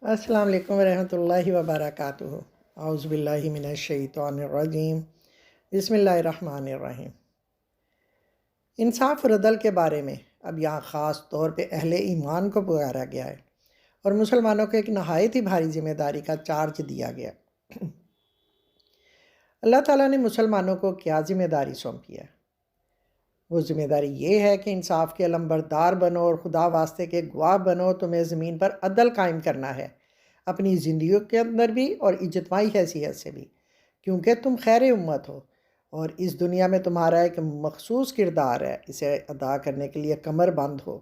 السلام علیکم ورحمۃ اللہ وبرکاتہ۔ اعوذ باللہ من الشیطان الرجیم، بسم اللہ الرحمن الرحیم۔ انصاف اور عدل کے بارے میں اب یہاں خاص طور پہ اہل ایمان کو پکارا گیا ہے اور مسلمانوں کو ایک نہایت ہی بھاری ذمہ داری کا چارج دیا گیا۔ اللہ تعالیٰ نے مسلمانوں کو کیا ذمہ داری سونپی ہے؟ وہ ذمہ داری یہ ہے کہ انصاف کے علمبردار بنو اور خدا واسطے کے گواہ بنو۔ تمہیں زمین پر عدل قائم کرنا ہے، اپنی زندگیوں کے اندر بھی اور اجتماعی حیثیت سے بھی، کیونکہ تم خیر امت ہو اور اس دنیا میں تمہارا ایک مخصوص کردار ہے۔ اسے ادا کرنے کے لیے کمر بند ہو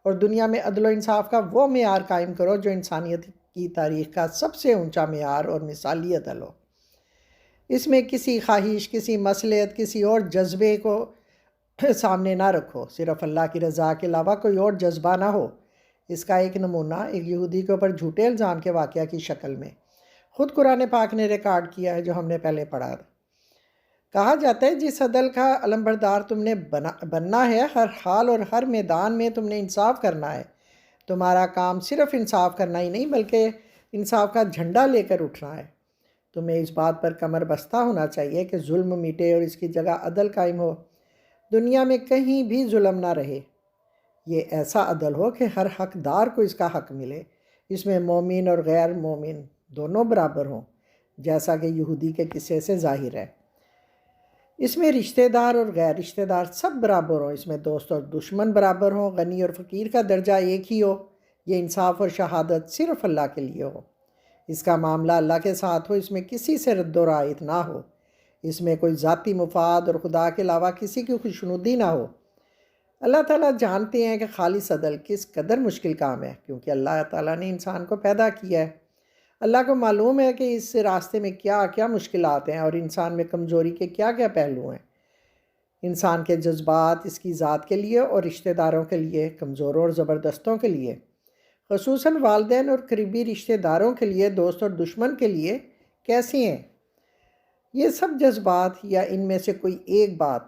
اور دنیا میں عدل و انصاف کا وہ معیار قائم کرو جو انسانیت کی تاریخ کا سب سے اونچا معیار اور مثالی عدل ہو۔ اس میں کسی خواہش، کسی مصلحت، کسی اور جذبے کو سامنے نہ رکھو، صرف اللہ کی رضا کے علاوہ کوئی اور جذبہ نہ ہو۔ اس کا ایک نمونہ ایک یہودی کے اوپر جھوٹے الزام کے واقعہ کی شکل میں خود قرآن پاک نے ریکارڈ کیا ہے، جو ہم نے پہلے پڑھا تھا۔ کہا جاتا ہے جس عدل کا علمبردار تم نے بننا ہے، ہر حال اور ہر میدان میں تم نے انصاف کرنا ہے۔ تمہارا کام صرف انصاف کرنا ہی نہیں بلکہ انصاف کا جھنڈا لے کر اٹھنا ہے۔ تمہیں اس بات پر کمر بستہ ہونا چاہیے کہ ظلم مٹے اور اس کی جگہ عدل قائم ہو۔ دنیا میں کہیں بھی ظلم نہ رہے۔ یہ ایسا عدل ہو کہ ہر حقدار کو اس کا حق ملے۔ اس میں مومن اور غیر مومن دونوں برابر ہوں، جیسا کہ یہودی کے قصے سے ظاہر ہے۔ اس میں رشتہ دار اور غیر رشتہ دار سب برابر ہوں۔ اس میں دوست اور دشمن برابر ہوں، غنی اور فقیر کا درجہ ایک ہی ہو۔ یہ انصاف اور شہادت صرف اللہ کے لیے ہو۔ اس کا معاملہ اللہ کے ساتھ ہو، اس میں کسی سے رد و رائت نہ ہو۔ اس میں کوئی ذاتی مفاد اور خدا کے علاوہ کسی کی خوشنودی نہ ہو۔ اللہ تعالیٰ جانتے ہیں کہ خالص عدل کس قدر مشکل کام ہے، کیونکہ اللہ تعالیٰ نے انسان کو پیدا کیا ہے۔ اللہ کو معلوم ہے کہ اس راستے میں کیا کیا مشکلات ہیں اور انسان میں کمزوری کے کیا کیا پہلو ہیں۔ انسان کے جذبات اس کی ذات کے لیے اور رشتہ داروں کے لیے، کمزوروں اور زبردستوں کے لیے، خصوصاً والدین اور قریبی رشتہ داروں کے لیے، دوست اور دشمن کے لیے کیسی ہیں؟ یہ سب جذبات یا ان میں سے کوئی ایک بات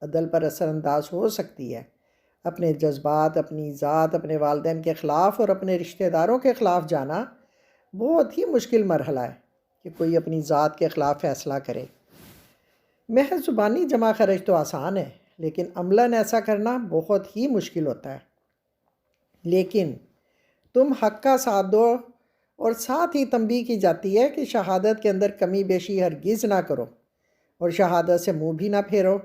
عدل پر اثر انداز ہو سکتی ہے۔ اپنے جذبات، اپنی ذات، اپنے والدین کے خلاف اور اپنے رشتہ داروں کے خلاف جانا بہت ہی مشکل مرحلہ ہے کہ کوئی اپنی ذات کے خلاف فیصلہ کرے۔ محض زبانی جمع خرچ تو آسان ہے، لیکن عملاً ایسا کرنا بہت ہی مشکل ہوتا ہے۔ لیکن تم حق کا ساتھ دو اور ساتھ ہی تنبیہ کی جاتی ہے کہ شہادت کے اندر کمی بیشی ہرگز نہ کرو اور شہادت سے منہ بھی نہ پھیرو۔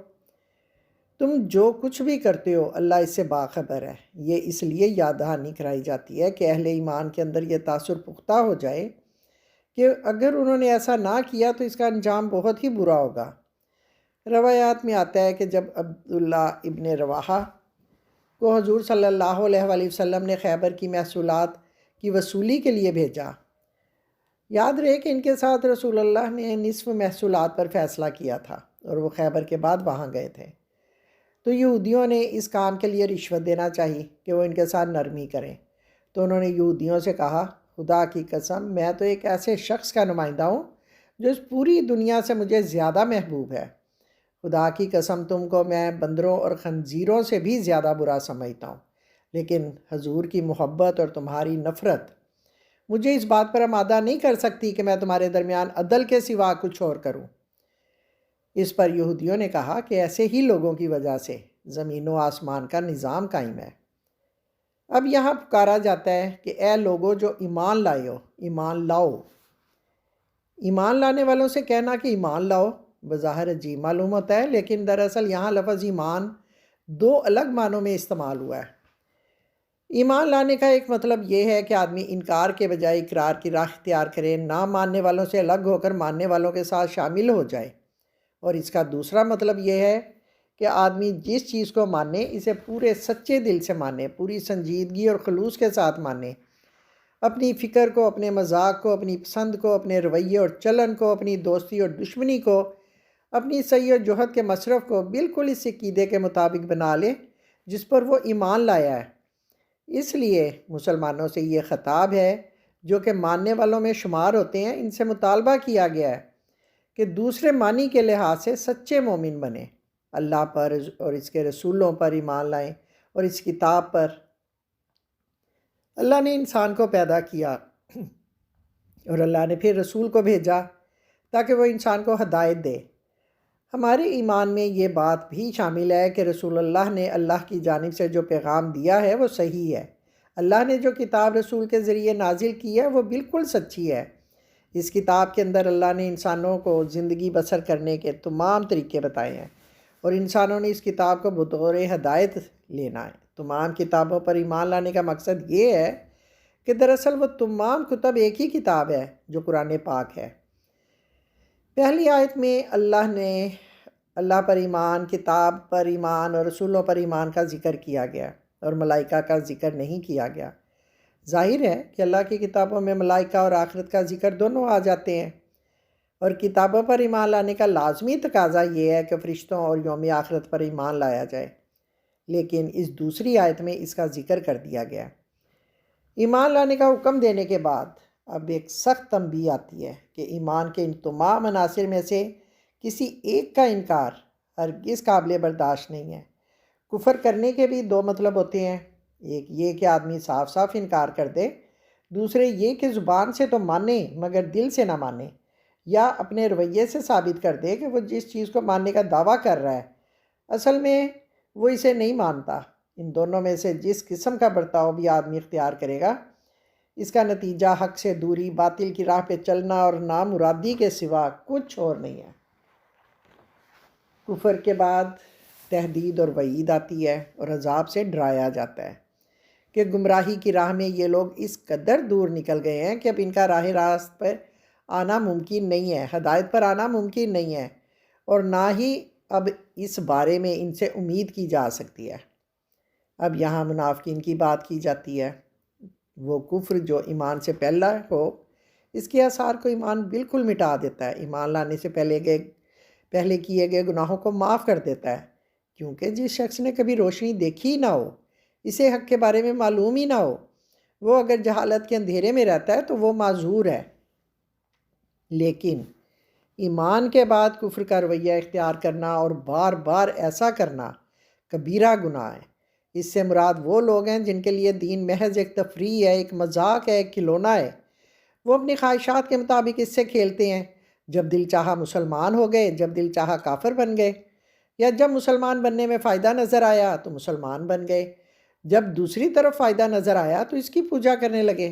تم جو کچھ بھی کرتے ہو اللہ اس سے باخبر ہے۔ یہ اس لیے یاد دہانی کرائی جاتی ہے کہ اہل ایمان کے اندر یہ تاثر پختہ ہو جائے کہ اگر انہوں نے ایسا نہ کیا تو اس کا انجام بہت ہی برا ہوگا۔ روایات میں آتا ہے کہ جب عبداللہ ابن رواحہ کو حضور صلی اللہ علیہ وآلہ وسلم نے خیبر کی محصولات کی وصولی کے لیے بھیجا، یاد رہے کہ ان کے ساتھ رسول اللہ نے نصف محصولات پر فیصلہ کیا تھا اور وہ خیبر کے بعد وہاں گئے تھے، تو یہودیوں نے اس کام کے لیے رشوت دینا چاہی کہ وہ ان کے ساتھ نرمی کریں۔ تو انہوں نے یہودیوں سے کہا، خدا کی قسم میں تو ایک ایسے شخص کا نمائندہ ہوں جو اس پوری دنیا سے مجھے زیادہ محبوب ہے۔ خدا کی قسم تم کو میں بندروں اور خنزیروں سے بھی زیادہ برا سمجھتا ہوں، لیکن حضور کی محبت اور تمہاری نفرت مجھے اس بات پر آمادہ نہیں کر سکتی کہ میں تمہارے درمیان عدل کے سوا کچھ اور کروں۔ اس پر یہودیوں نے کہا کہ ایسے ہی لوگوں کی وجہ سے زمین و آسمان کا نظام قائم ہے۔ اب یہاں پکارا جاتا ہے کہ اے لوگوں جو ایمان لائے ہو، ایمان لاؤ۔ ایمان لانے والوں سے کہنا کہ ایمان لاؤ بظاہر عجیب معلوم ہوتا ہے، لیکن دراصل یہاں لفظ ایمان دو الگ معنوں میں استعمال ہوا ہے۔ ایمان لانے کا ایک مطلب یہ ہے کہ آدمی انکار کے بجائے اقرار کی راہ اختیار کرے، نہ ماننے والوں سے الگ ہو کر ماننے والوں کے ساتھ شامل ہو جائے، اور اس کا دوسرا مطلب یہ ہے کہ آدمی جس چیز کو مانے اسے پورے سچے دل سے مانے، پوری سنجیدگی اور خلوص کے ساتھ مانے، اپنی فکر کو، اپنے مذاق کو، اپنی پسند کو، اپنے رویے اور چلن کو، اپنی دوستی اور دشمنی کو، اپنی سعی و جہد کے مصرف کو بالکل اس عقیدے کے مطابق بنا لے جس پر وہ ایمان لایا ہے۔ اس لیے مسلمانوں سے یہ خطاب ہے جو کہ ماننے والوں میں شمار ہوتے ہیں، ان سے مطالبہ کیا گیا ہے کہ دوسرے معنی کے لحاظ سے سچے مومن بنیں، اللہ پر اور اس کے رسولوں پر ایمان لائیں اور اس کتاب پر۔ اللہ نے انسان کو پیدا کیا اور اللہ نے پھر رسول کو بھیجا تاکہ وہ انسان کو ہدایت دے۔ ہمارے ایمان میں یہ بات بھی شامل ہے کہ رسول اللہ نے اللہ کی جانب سے جو پیغام دیا ہے وہ صحیح ہے۔ اللہ نے جو کتاب رسول کے ذریعے نازل کی ہے وہ بالکل سچی ہے۔ اس کتاب کے اندر اللہ نے انسانوں کو زندگی بسر کرنے کے تمام طریقے بتائے ہیں، اور انسانوں نے اس کتاب کو بطور ہدایت لینا ہے۔ تمام کتابوں پر ایمان لانے کا مقصد یہ ہے کہ دراصل وہ تمام کتب ایک ہی کتاب ہے جو قرآن پاک ہے۔ پہلی آیت میں اللہ پر ایمان، کتاب پر ایمان اور رسولوں پر ایمان کا ذکر کیا گیا اور ملائکہ کا ذکر نہیں کیا گیا۔ ظاہر ہے کہ اللہ کی کتابوں میں ملائکہ اور آخرت کا ذکر دونوں آ جاتے ہیں، اور کتابوں پر ایمان لانے کا لازمی تقاضا یہ ہے کہ فرشتوں اور یوم آخرت پر ایمان لایا جائے، لیکن اس دوسری آیت میں اس کا ذکر کر دیا گیا۔ ایمان لانے کا حکم دینے کے بعد اب ایک سخت تنبیہ آتی ہے کہ ایمان کے ان تمام عناصر میں سے کسی ایک کا انکار ہرگز قابل برداشت نہیں ہے۔ کفر کرنے کے بھی دو مطلب ہوتے ہیں، ایک یہ کہ آدمی صاف صاف انکار کر دے، دوسرے یہ کہ زبان سے تو مانے مگر دل سے نہ مانے، یا اپنے رویے سے ثابت کر دے کہ وہ جس چیز کو ماننے کا دعویٰ کر رہا ہے اصل میں وہ اسے نہیں مانتا۔ ان دونوں میں سے جس قسم کا برتاؤ بھی آدمی اختیار کرے گا، اس کا نتیجہ حق سے دوری، باطل کی راہ پہ چلنا اور نامرادی کے سوا کچھ اور نہیں ہے۔ کفر کے بعد تہدید اور وعید آتی ہے اور عذاب سے ڈرایا جاتا ہے کہ گمراہی کی راہ میں یہ لوگ اس قدر دور نکل گئے ہیں کہ اب ان کا راہ راست پر آنا ممکن نہیں ہے، ہدایت پر آنا ممکن نہیں ہے، اور نہ ہی اب اس بارے میں ان سے امید کی جا سکتی ہے۔ اب یہاں منافقین کی بات کی جاتی ہے۔ وہ کفر جو ایمان سے پہلا ہو، اس کے آثار کو ایمان بالکل مٹا دیتا ہے، ایمان لانے سے پہلے کیے گئے گناہوں کو معاف کر دیتا ہے، کیونکہ جس شخص نے کبھی روشنی دیکھی ہی نہ ہو، اسے حق کے بارے میں معلوم ہی نہ ہو، وہ اگر جہالت کے اندھیرے میں رہتا ہے تو وہ معذور ہے۔ لیکن ایمان کے بعد کفر کا رویہ اختیار کرنا اور بار بار ایسا کرنا کبیرہ گناہ ہے۔ اس سے مراد وہ لوگ ہیں جن کے لیے دین محض ایک تفریح ہے، ایک مذاق ہے، ایک کھلونا ہے۔ وہ اپنی خواہشات کے مطابق اس سے کھیلتے ہیں، جب دل چاہا مسلمان ہو گئے، جب دل چاہا کافر بن گئے، یا جب مسلمان بننے میں فائدہ نظر آیا تو مسلمان بن گئے، جب دوسری طرف فائدہ نظر آیا تو اس کی پوجا کرنے لگے۔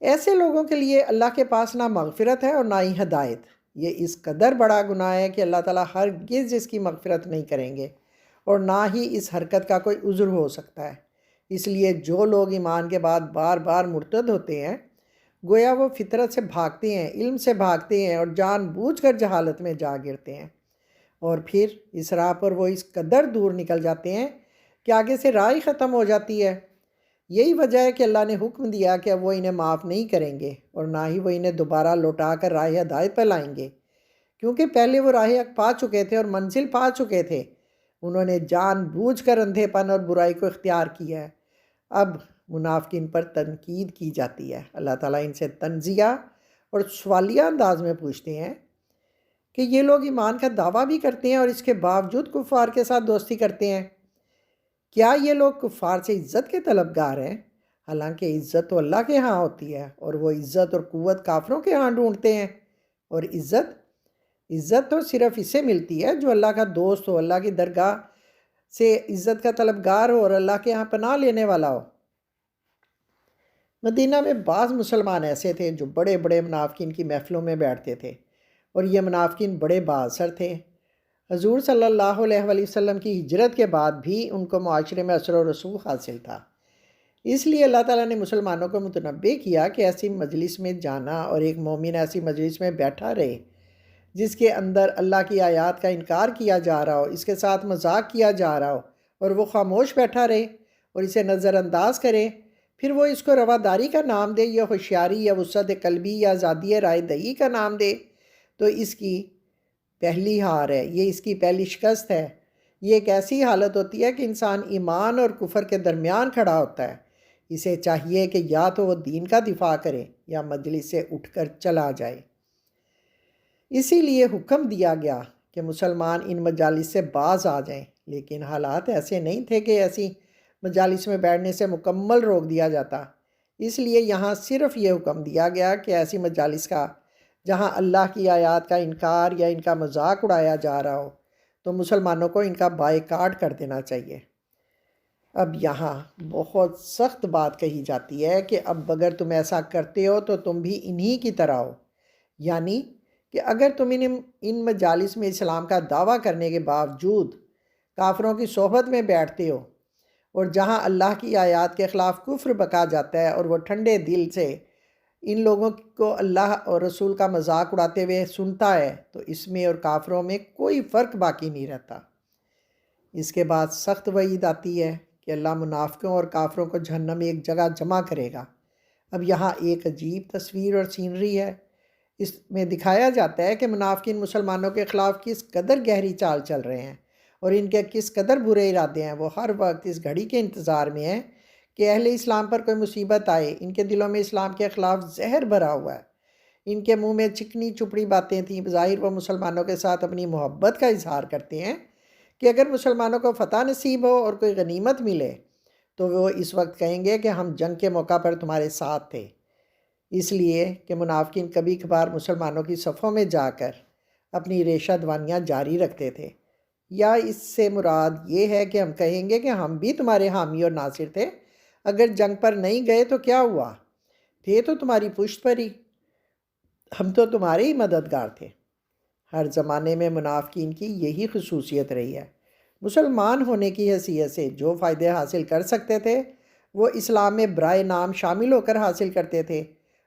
ایسے لوگوں کے لیے اللہ کے پاس نہ مغفرت ہے اور نہ ہی ہدایت۔ یہ اس قدر بڑا گناہ ہے کہ اللہ تعالیٰ ہرگز اس کی مغفرت نہیں کریں گے، اور نہ ہی اس حرکت کا کوئی عذر ہو سکتا ہے۔ اس لیے جو لوگ ایمان کے بعد بار بار مرتد ہوتے ہیں، گویا وہ فطرت سے بھاگتے ہیں، علم سے بھاگتے ہیں اور جان بوجھ کر جہالت میں جا گرتے ہیں، اور پھر اس راہ پر وہ اس قدر دور نکل جاتے ہیں کہ آگے سے راہ ہی ختم ہو جاتی ہے۔ یہی وجہ ہے کہ اللہ نے حکم دیا کہ اب وہ انہیں معاف نہیں کریں گے، اور نہ ہی وہ انہیں دوبارہ لوٹا کر راہ ہدایت پر لائیں گے، کیونکہ پہلے وہ راہ حق پا چکے تھے اور منزل پا چکے تھے۔ انہوں نے جان بوجھ کر اندھے پن اور برائی کو اختیار کیا ہے۔ اب منافقین پر تنقید کی جاتی ہے۔ اللہ تعالیٰ ان سے تنزیہ اور سوالیہ انداز میں پوچھتے ہیں کہ یہ لوگ ایمان کا دعویٰ بھی کرتے ہیں اور اس کے باوجود کفار کے ساتھ دوستی کرتے ہیں۔ کیا یہ لوگ کفار سے عزت کے طلبگار ہیں؟ حالانکہ عزت تو اللہ کے ہاں ہوتی ہے، اور وہ عزت اور قوت کافروں کے ہاں ڈھونڈتے ہیں۔ اور عزت تو صرف اسے ملتی ہے جو اللہ کا دوست ہو، اللہ کی درگاہ سے عزت کا طلبگار ہو اور اللہ کے ہاں پناہ لینے والا ہو۔ مدینہ میں بعض مسلمان ایسے تھے جو بڑے بڑے منافقین کی محفلوں میں بیٹھتے تھے، اور یہ منافقین بڑے بااثر تھے۔ حضور صلی اللہ علیہ وآلہ وسلم کی ہجرت کے بعد بھی ان کو معاشرے میں اثر و رسوخ حاصل تھا۔ اس لیے اللہ تعالیٰ نے مسلمانوں کو متنبہ کیا کہ ایسی مجلس میں جانا، اور ایک مومن ایسی مجلس میں بیٹھا رہے جس کے اندر اللہ کی آیات کا انکار کیا جا رہا ہو، اس کے ساتھ مذاق کیا جا رہا ہو، اور وہ خاموش بیٹھا رہے اور اسے نظر انداز کرے، پھر وہ اس کو رواداری کا نام دے، یا ہوشیاری، یا وسعت قلبی، یا آزادی رائے دہی کا نام دے، تو اس کی پہلی ہار ہے، یہ اس کی پہلی شکست ہے۔ یہ ایک ایسی حالت ہوتی ہے کہ انسان ایمان اور کفر کے درمیان کھڑا ہوتا ہے۔ اسے چاہیے کہ یا تو وہ دین کا دفاع کرے یا مجلس سے اٹھ کر چلا جائے۔ اسی لیے حکم دیا گیا کہ مسلمان ان مجالس سے باز آ جائیں، لیکن حالات ایسے نہیں تھے کہ ایسی مجالس میں بیٹھنے سے مکمل روک دیا جاتا۔ اس لیے یہاں صرف یہ حکم دیا گیا کہ ایسی مجالس کا جہاں اللہ کی آیات کا انکار یا ان کا مذاق اڑایا جا رہا ہو تو مسلمانوں کو ان کا بائیکاٹ کر دینا چاہیے۔ اب یہاں بہت سخت بات کہی جاتی ہے کہ اب اگر تم ایسا کرتے ہو تو تم بھی انہی کی طرح ہو، یعنی کہ اگر تم ان مجالس میں اسلام کا دعویٰ کرنے کے باوجود کافروں کی صحبت میں بیٹھتے ہو اور جہاں اللہ کی آیات کے خلاف کفر بکا جاتا ہے اور وہ ٹھنڈے دل سے ان لوگوں کو اللہ اور رسول کا مذاق اڑاتے ہوئے سنتا ہے، تو اس میں اور کافروں میں کوئی فرق باقی نہیں رہتا۔ اس کے بعد سخت وعید آتی ہے کہ اللہ منافقوں اور کافروں کو جہنم میں ایک جگہ جمع کرے گا۔ اب یہاں ایک عجیب تصویر اور سینری ہے۔ اس میں دکھایا جاتا ہے کہ منافقین مسلمانوں کے خلاف کس قدر گہری چال چل رہے ہیں اور ان کے کس قدر برے ارادے ہیں۔ وہ ہر وقت اس گھڑی کے انتظار میں ہیں کہ اہل اسلام پر کوئی مصیبت آئے۔ ان کے دلوں میں اسلام کے خلاف زہر بھرا ہوا ہے۔ ان کے منہ میں چکنی چپڑی باتیں تھیں۔ بظاہر وہ مسلمانوں کے ساتھ اپنی محبت کا اظہار کرتے ہیں کہ اگر مسلمانوں کو فتح نصیب ہو اور کوئی غنیمت ملے تو وہ اس وقت کہیں گے کہ ہم جنگ کے موقع پر تمہارے ساتھ تھے، اس لیے کہ منافقین کبھی کبھار مسلمانوں کی صفوں میں جا کر اپنی ریشہ دوانیاں جاری رکھتے تھے۔ یا اس سے مراد یہ ہے کہ ہم کہیں گے کہ ہم بھی تمہارے حامی اور ناصر تھے، اگر جنگ پر نہیں گئے تو کیا ہوا، تھے تو تمہاری پشت پر ہی، ہم تو تمہارے ہی مددگار تھے۔ ہر زمانے میں منافقین کی یہی خصوصیت رہی ہے۔ مسلمان ہونے کی حیثیت سے جو فائدے حاصل کر سکتے تھے وہ اسلام میں برائے نام شامل ہو کر حاصل کرتے تھے،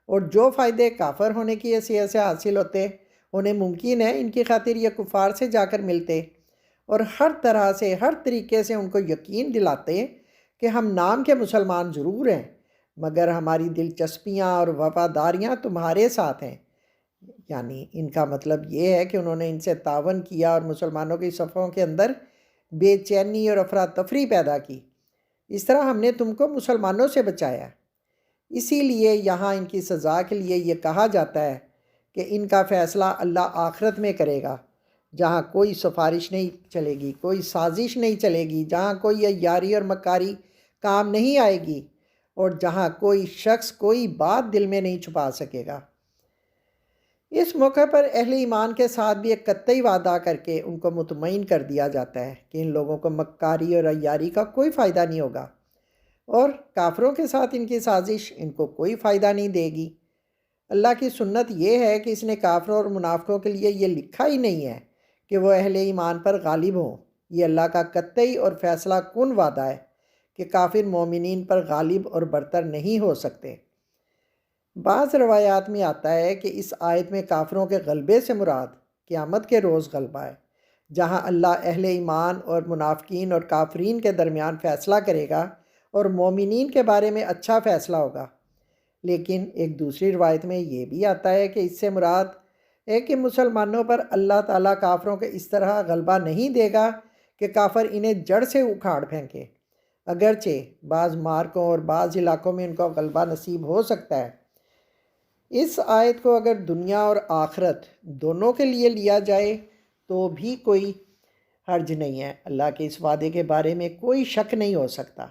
اور جو فائدے کافر ہونے کی حیثیت سے حاصل ہوتے انہیں ممکن ہے ان کی خاطر یہ کفار سے جا کر ملتے اور ہر طرح سے ہر طریقے سے ان کو یقین دلاتے کہ ہم نام کے مسلمان ضرور ہیں مگر ہماری دلچسپیاں اور وفاداریاں تمہارے ساتھ ہیں۔ یعنی ان کا مطلب یہ ہے کہ انہوں نے ان سے تعاون کیا اور مسلمانوں کی صفوں کے اندر بے چینی اور افراتفری پیدا کی۔ اس طرح ہم نے تم کو مسلمانوں سے بچایا۔ اسی لیے یہاں ان کی سزا کے لیے یہ کہا جاتا ہے کہ ان کا فیصلہ اللہ آخرت میں کرے گا، جہاں کوئی سفارش نہیں چلے گی، کوئی سازش نہیں چلے گی، جہاں کوئی عیاری اور مکاری کام نہیں آئے گی، اور جہاں کوئی شخص کوئی بات دل میں نہیں چھپا سکے گا۔ اس موقع پر اہل ایمان کے ساتھ بھی ایک قطعی وعدہ کر کے ان کو مطمئن کر دیا جاتا ہے کہ ان لوگوں کو مکاری اور عیاری کا کوئی فائدہ نہیں ہوگا، اور کافروں کے ساتھ ان کی سازش ان کو کوئی فائدہ نہیں دے گی۔ اللہ کی سنت یہ ہے کہ اس نے کافروں اور منافقوں کے لیے یہ لکھا ہی نہیں ہے کہ وہ اہل ایمان پر غالب ہوں۔ یہ اللہ کا قطعی اور فیصلہ کن وعدہ ہے کہ کافر مومنین پر غالب اور برتر نہیں ہو سکتے۔ بعض روایات میں آتا ہے کہ اس آیت میں کافروں کے غلبے سے مراد قیامت کے روز غلبہ ہے، جہاں اللہ اہل ایمان اور منافقین اور کافرین کے درمیان فیصلہ کرے گا اور مومنین کے بارے میں اچھا فیصلہ ہوگا۔ لیکن ایک دوسری روایت میں یہ بھی آتا ہے کہ اس سے مراد ہے کہ مسلمانوں پر اللہ تعالیٰ کافروں کے اس طرح غلبہ نہیں دے گا کہ کافر انہیں جڑ سے اکھاڑ پھینکے، اگرچہ بعض مارکوں اور بعض علاقوں میں ان کو غلبہ نصیب ہو سکتا ہے۔ اس آیت کو اگر دنیا اور آخرت دونوں کے لیے لیا جائے تو بھی کوئی حرج نہیں ہے۔ اللہ کے اس وعدے کے بارے میں کوئی شک نہیں ہو سکتا۔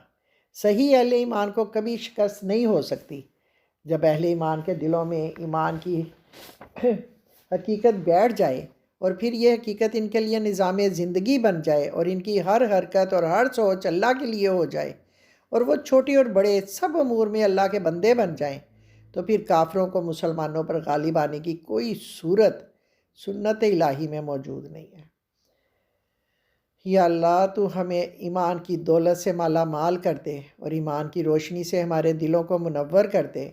صحیح اہل ایمان کو کبھی شکست نہیں ہو سکتی۔ جب اہل ایمان کے دلوں میں ایمان کی حقیقت بیٹھ جائے اور پھر یہ حقیقت ان کے لیے نظام زندگی بن جائے اور ان کی ہر حرکت اور ہر سوچ اللہ کے لیے ہو جائے اور وہ چھوٹے اور بڑے سب امور میں اللہ کے بندے بن جائیں، تو پھر کافروں کو مسلمانوں پر غالب آنے کی کوئی صورت سنت الہی میں موجود نہیں ہے۔ یا اللہ، تو ہمیں ایمان کی دولت سے مالا مال کر دے اور ایمان کی روشنی سے ہمارے دلوں کو منور کر دے،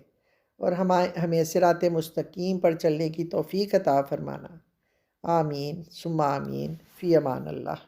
اور ہمیں صراط مستقیم پر چلنے کی توفیق عطا فرمانا۔ آمین ثم آمین، فی امان اللہ۔